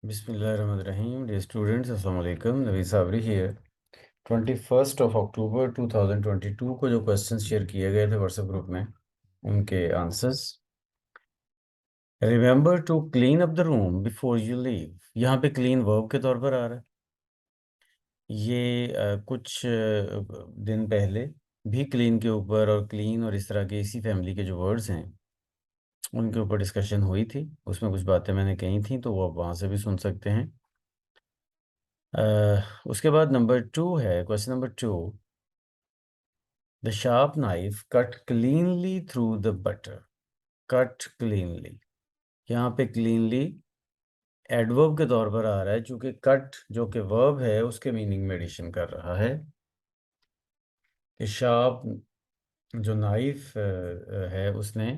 बिस्मिल्लाहिर्रहमानिर्रहीम dear students अस्सलाम वालेकुम नवी साबरी हियर 21 अक्टूबर 2022 को जो क्वेश्चंस शेयर किए गए थे व्हाट्सएप ग्रुप में उनके answers. Remember to clean up the room before you leave, यहाँ पे क्लीन वर्ब के तौर पर आ रहा है। ये कुछ दिन पहले भी क्लीन के ऊपर और क्लीन और इस तरह के इसी फैमिली के जो वर्ड्स हैं उनके ऊपर डिस्कशन हुई थी, उसमें कुछ बातें मैंने कही थी, तो वो आप वहाँ से भी सुन सकते हैं। उसके बाद नंबर 2 है, question number 2। The sharp knife cut cleanly through the butter. Cut cleanly, यहाँ पे क्लीनली एडवर्ब के तौर पर आ रहा है, चूंकि कट जो कि वर्ब है उसके मीनिंग में एडिशन कर रहा है कि शार्प जो नाइफ है उसने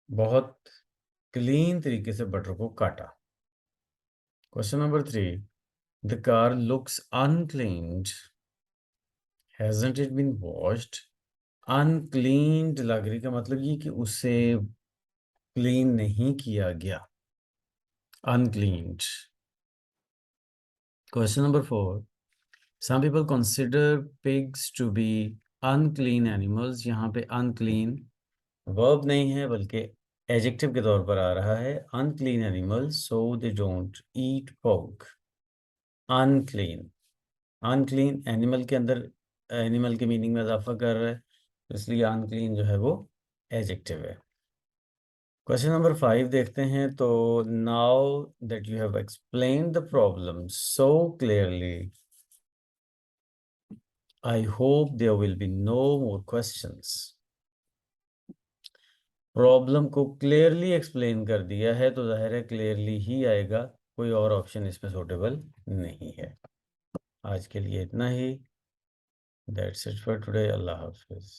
बहुत क्लीन तरीके से बटर को काटा। Question number 3। The car looks uncleaned, hasn't it been washed. Uncleaned लग रही का मतलब ये कि उसे क्लीन नहीं किया गया, uncleaned. Question number 4। Some people consider pigs to be unclean animals, यहाँ पे अनक्लीन वर्ब नहीं है बल्कि एडजेक्टिव के तौर पर आ रहा है। Unclean animals so they don't eat pork. Unclean, unclean animal के अंदर एनिमल के मीनिंग में इजाफा कर रहा है, तो इसलिए अनक्लीन जो है वो एडजेक्टिव है। क्वेश्चन नंबर 5 देखते हैं। तो now that you have explained the problem so clearly, I hope there will be no more questions. Problem को क्लियरली एक्सप्लेन कर दिया है तो जाहिर है क्लियरली ही आएगा, कोई और ऑप्शन इसमें सूटेबल नहीं है। आज के लिए इतना ही। That's it for today. अल्लाह हाफिज।